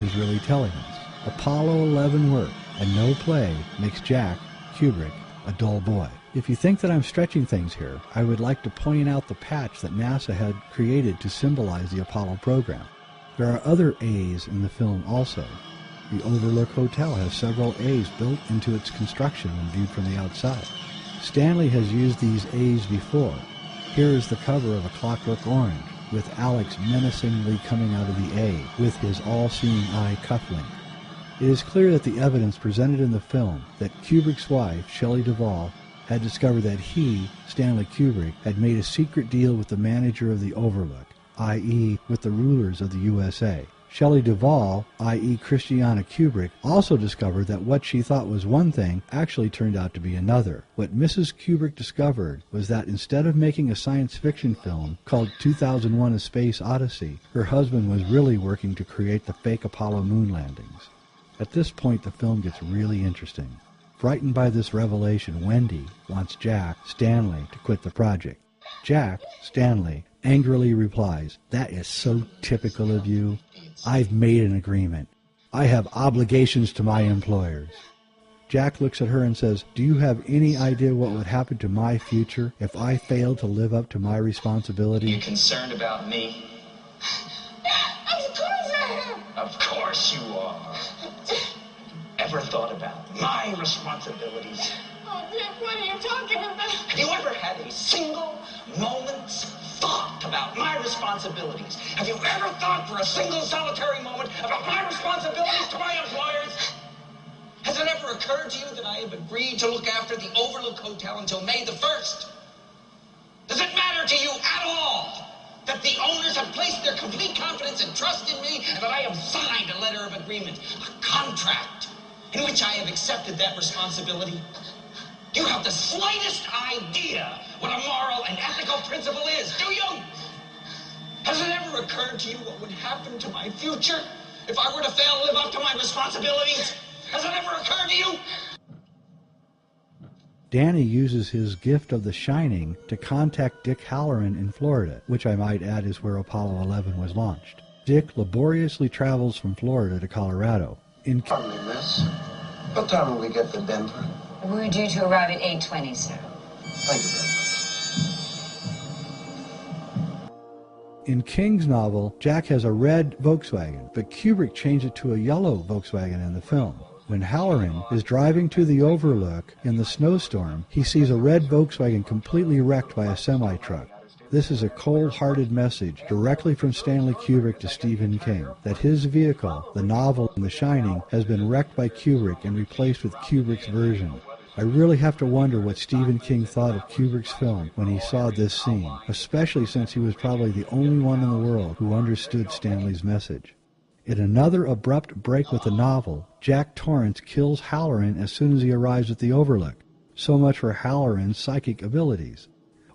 is really telling us. Apollo 11 worked, and no play makes Jack, Kubrick, a dull boy. If you think that I'm stretching things here, I would like to point out the patch that NASA had created to symbolize the Apollo program. There are other A's in the film also. The Overlook Hotel has several A's built into its construction when viewed from the outside. Stanley has used these A's before. Here is the cover of A Clockwork Orange, with Alex menacingly coming out of the A with his all-seeing eye cufflink. It is clear that the evidence presented in the film that Kubrick's wife, Shelley Duvall, had discovered that he, Stanley Kubrick, had made a secret deal with the manager of the Overlook, i.e. with the rulers of the USA. Shelley Duvall, i.e. Christiana Kubrick, also discovered that what she thought was one thing actually turned out to be another. What Mrs. Kubrick discovered was that instead of making a science fiction film called 2001: A Space Odyssey, her husband was really working to create the fake Apollo moon landings. At this point, the film gets really interesting. Frightened by this revelation, Wendy wants Jack, Stanley, to quit the project. Jack, Stanley, angrily replies, "That is so typical of you. I've made an agreement. I have obligations to my employers." Jack looks at her and says, "Do you have any idea what would happen to my future if I failed to live up to my responsibility?" Are you concerned about me? Of course I am. Of course you are. Ever thought about my responsibilities? Oh, Dick, what are you talking about? Have you ever had a single moment's thought about my responsibilities? Have you ever thought for a single solitary moment about my responsibilities to my employers? Has it ever occurred to you that I have agreed to look after the Overlook Hotel until May the 1st? Does it matter to you at all that the owners have placed their complete confidence and trust in me and that I have signed a letter of agreement, a contract, in which I have accepted that responsibility? Do you have the slightest idea what a moral and ethical principle is, do you? Has it ever occurred to you what would happen to my future if I were to fail to live up to my responsibilities? Has it ever occurred to you? Danny uses his gift of The Shining to contact Dick Halloran in Florida, which I might add is where Apollo 11 was launched. Dick laboriously travels from Florida to Colorado. Pardon me, miss. What time will we get to Denver? We're due to arrive at 8:20, sir. Thank you very much. In King's novel, Jack has a red Volkswagen, but Kubrick changed it to a yellow Volkswagen in the film. When Halloran is driving to the Overlook in the snowstorm, he sees a red Volkswagen completely wrecked by a semi-truck. This is a cold-hearted message directly from Stanley Kubrick to Stephen King, that his vehicle, the novel The Shining, has been wrecked by Kubrick and replaced with Kubrick's version. I really have to wonder what Stephen King thought of Kubrick's film when he saw this scene, especially since he was probably the only one in the world who understood Stanley's message. In another abrupt break with the novel, Jack Torrance kills Halloran as soon as he arrives at the Overlook. So much for Halloran's psychic abilities.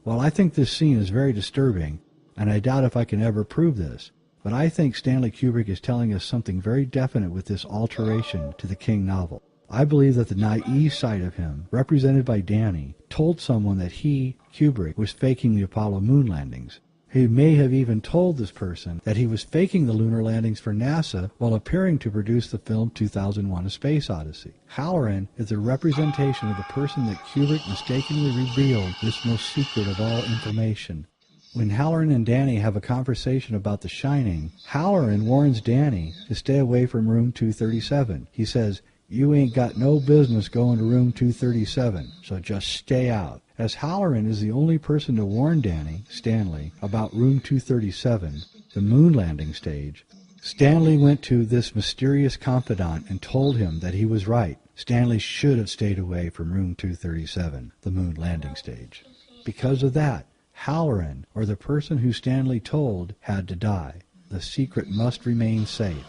Well, I think this scene is very disturbing, and I doubt if I can ever prove this, but I think Stanley Kubrick is telling us something very definite with this alteration to the King novel. I believe that the naive side of him, represented by Danny, told someone that he, Kubrick, was faking the Apollo moon landings. He may have even told this person that he was faking the lunar landings for NASA while appearing to produce the film 2001: A Space Odyssey. Halloran is a representation of the person that Kubrick mistakenly revealed this most secret of all information. When Halloran and Danny have a conversation about The Shining, Halloran warns Danny to stay away from room 237. He says, "You ain't got no business going to room 237, so just stay out." As Halloran is the only person to warn Danny, Stanley, about room 237, the moon landing stage, Stanley went to this mysterious confidant and told him that he was right. Stanley should have stayed away from room 237, the moon landing stage. Because of that, Halloran, or the person who Stanley told, had to die. The secret must remain safe.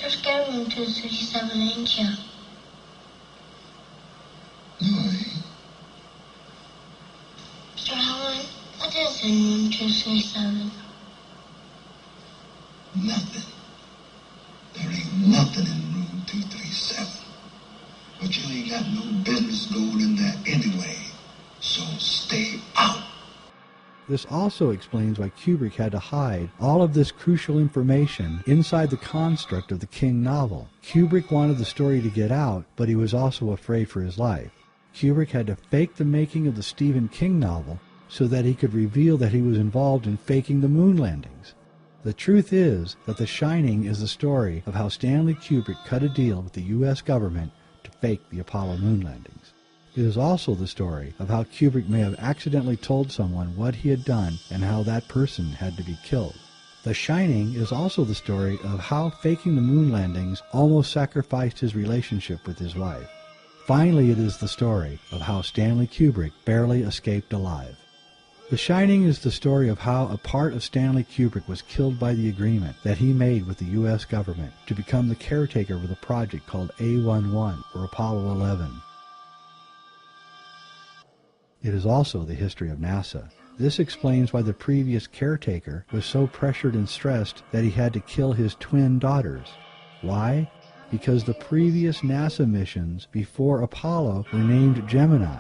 You're scared of room 237, ain't you? No, I ain't. Mr. Halloran, what is in room 237? Nothing. There ain't nothing in room 237. But you ain't got no business going in there anyway. So stay out. This also explains why Kubrick had to hide all of this crucial information inside the construct of the King novel. Kubrick wanted the story to get out, but he was also afraid for his life. Kubrick had to fake the making of the Stephen King novel so that he could reveal that he was involved in faking the moon landings. The truth is that The Shining is the story of how Stanley Kubrick cut a deal with the U.S. government to fake the Apollo moon landings. It is also the story of how Kubrick may have accidentally told someone what he had done and how that person had to be killed. The Shining is also the story of how faking the moon landings almost sacrificed his relationship with his wife. Finally, it is the story of how Stanley Kubrick barely escaped alive. The Shining is the story of how a part of Stanley Kubrick was killed by the agreement that he made with the U.S. government to become the caretaker of a project called A11, or Apollo 11. It is also the history of NASA. This explains why the previous caretaker was so pressured and stressed that he had to kill his twin daughters. Why? Because the previous NASA missions before Apollo were named Gemini.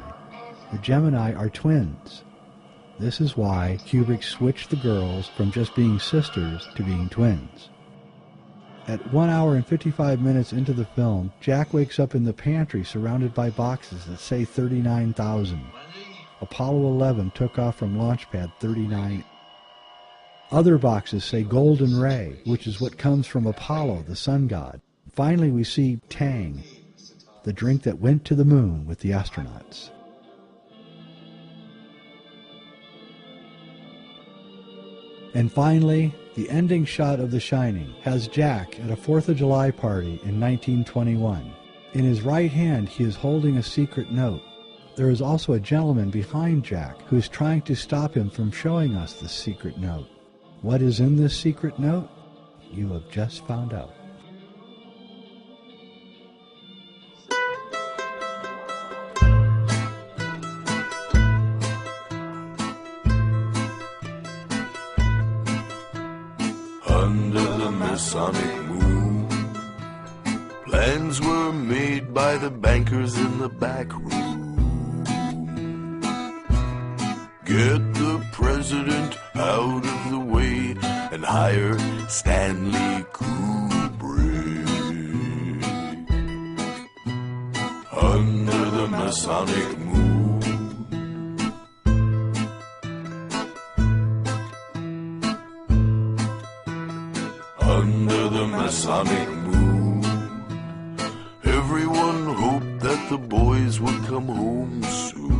The Gemini are twins. This is why Kubrick switched the girls from just being sisters to being twins. At 1 hour and 55 minutes into the film, Jack wakes up in the pantry surrounded by boxes that say 39,000. Apollo 11 took off from launch pad 39. Other boxes say Golden Ray, which is what comes from Apollo, the sun god. Finally, we see Tang, the drink that went to the moon with the astronauts. And finally, the ending shot of The Shining has Jack at a 4th of July party in 1921. In his right hand, he is holding a secret note. There is also a gentleman behind Jack who is trying to stop him from showing us this secret note. What is in this secret note? You have just found out. Under the Masonic moon, plans were made by the bankers in the back room. Get the president out of the way and hire Stanley Kubrick. Under the Masonic moon, under the Masonic moon, everyone hoped that the boys would come home soon.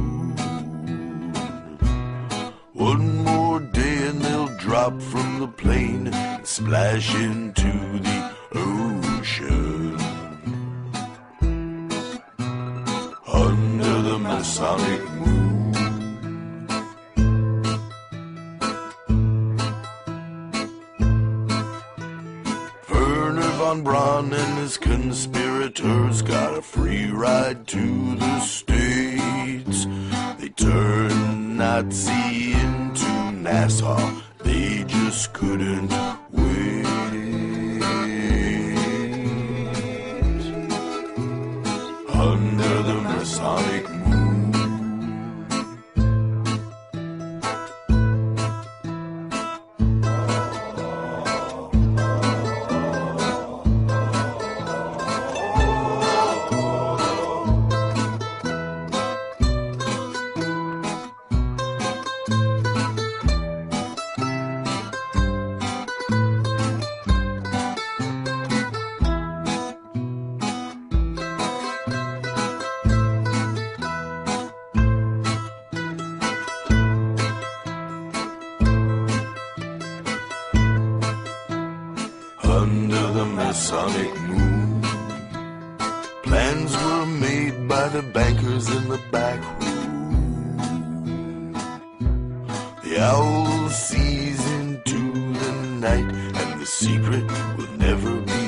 One more day and they'll drop from the plane and splash into the ocean. Under the Masonic moon, Werner von Braun and his conspirators got a free ride to the States. They turned Nazi into Nassau, they just couldn't wait. Under the Masonic moon, under the Masonic moon, plans were made by the bankers in the back room. The owl sees into the night, and the secret will never be